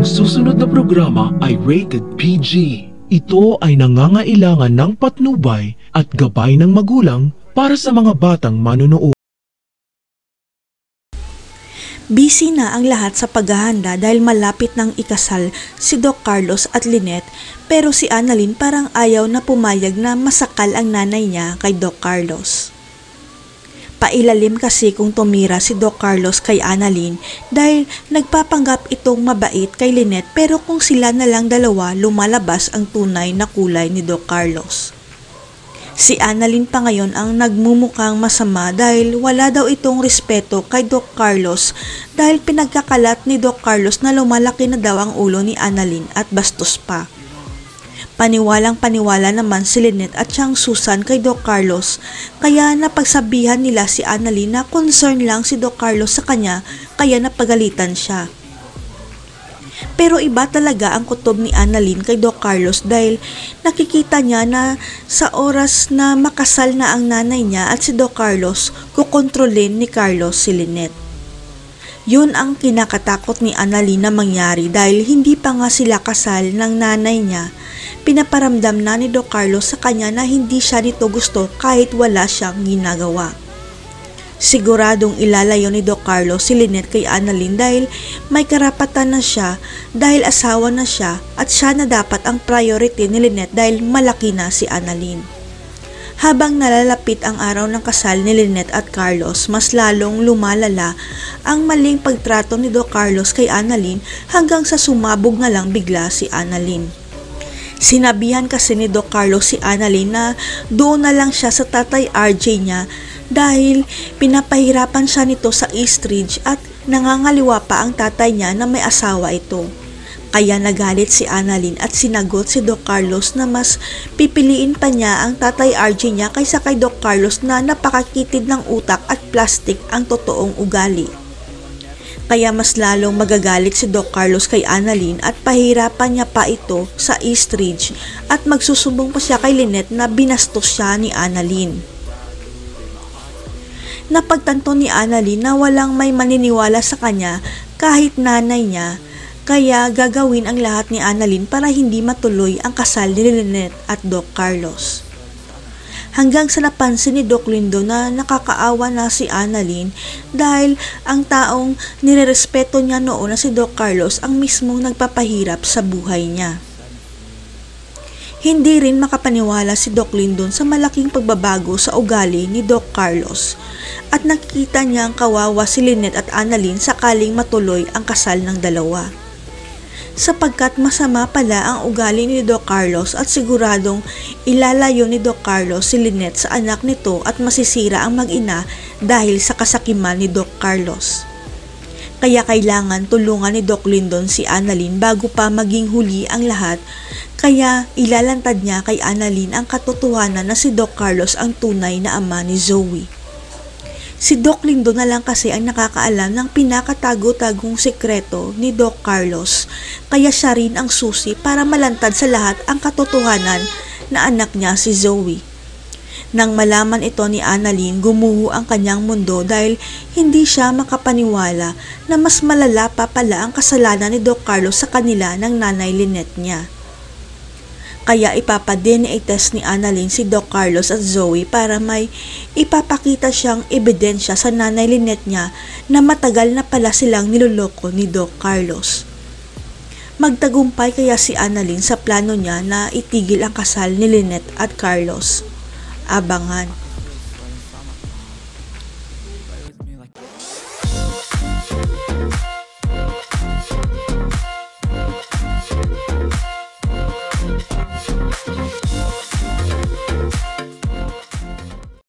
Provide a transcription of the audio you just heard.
Ang susunod na programa ay rated PG. Ito ay nangangailangan ng patnubay at gabay ng magulang para sa mga batang manunood. Busy na ang lahat sa paghahanda dahil malapit ng ikasal si Doc Carlos at Lynette, pero si Annalyn parang ayaw na pumayag na masakal ang nanay niya kay Doc Carlos. Pailalim kasi kung tumira si Doc Carlos kay Annalyn dahil nagpapanggap itong mabait kay Lynette, pero kung sila na lang dalawa lumalabas ang tunay na kulay ni Doc Carlos. Si Annalyn pa ngayon ang nagmumukhang masama dahil wala daw itong respeto kay Doc Carlos dahil pinagkakalat ni Doc Carlos na lumalaki na daw ang ulo ni Annalyn at bastos pa. Paniwalang paniwala naman si Lynette at siyang Susan kay Doc Carlos, kaya napagsabihan nila si Annalyn na concern lang si Doc Carlos sa kanya kaya napagalitan siya. Pero iba talaga ang kutob ni Annalyn kay Doc Carlos dahil nakikita niya na sa oras na makasal na ang nanay niya at si Doc Carlos, kukontrolin ni Carlos si Lynette. Yun ang kinakatakot ni Annalyn na mangyari dahil hindi pa nga sila kasal ng nanay niya. Pinaparamdam na ni Doc Carlos sa kanya na hindi siya nito gusto kahit wala siyang ginagawa. Siguradong ilalayo ni Doc Carlos si Lynette kay Annalyn dahil may karapatan na siya dahil asawa na siya at siya na dapat ang priority ni Lynette dahil malaki na si Annalyn. Habang nalalapit ang araw ng kasal ni Lynette at Carlos, mas lalong lumalala ang maling pagtrato ni Doc Carlos kay Annalyn hanggang sa sumabog na lang bigla si Annalyn. Sinabihan kasi ni Doc Carlos si Annalyn na doon na lang siya sa tatay RJ niya dahil pinapahirapan siya nito sa East Ridge at nangangaliwa pa ang tatay niya na may asawa ito. Kaya nagalit si Annalyn at sinagot si Doc Carlos na mas pipiliin pa niya ang tatay RJ niya kaysa kay Doc Carlos na napakakitid ng utak at plastic ang totoong ugali. Kaya mas lalong magagalit si Doc Carlos kay Annalyn at pahirapan niya pa ito sa East Ridge at magsusumbong pa siya kay Lynette na binastos siya ni Annalyn. Napagtanto ni Annalyn na walang may maniniwala sa kanya kahit nanay niya, kaya gagawin ang lahat ni Annalyn para hindi matuloy ang kasal ni Lynette at Doc Carlos. Hanggang sa napansin ni Doc Lindo na nakakaawa na si Annalyn dahil ang taong nirerespeto niya noon na si Doc Carlos ang mismong nagpapahirap sa buhay niya. Hindi rin makapaniwala si Doc Lindon sa malaking pagbabago sa ugali ni Doc Carlos at nakikita niya ang kawawa si Lynette at Annalyn sakaling matuloy ang kasal ng dalawa. Sapagkat masama pala ang ugali ni Doc Carlos at siguradong ilalayo ni Doc Carlos si Lynette sa anak nito at masisira ang mag-ina dahil sa kasakiman ni Doc Carlos. Kaya kailangan tulungan ni Doc Lindon si Annalyn bago pa maging huli ang lahat, kaya ilalantad niya kay Annalyn ang katotohanan na si Doc Carlos ang tunay na ama ni Zoe. Si Doc Lindon na lang kasi ang nakakaalam ng pinakatago-tagong sekreto ni Doc Carlos, kaya siya rin ang susi para malantad sa lahat ang katotohanan na anak niya si Zoe. Nang malaman ito ni Annalyn, gumuho ang kanyang mundo dahil hindi siya makapaniwala na mas malala pa pala ang kasalanan ni Doc Carlos sa kanila ng nanay Lynette niya. Kaya ipapa-DNA test ni Annalyn si Doc Carlos at Zoe para may ipapakita siyang ebidensya sa nanay Lynette niya na matagal na pala silang niloloko ni Doc Carlos. Magtagumpay kaya si Annalyn sa plano niya na itigil ang kasal ni Lynette at Carlos. Abangan.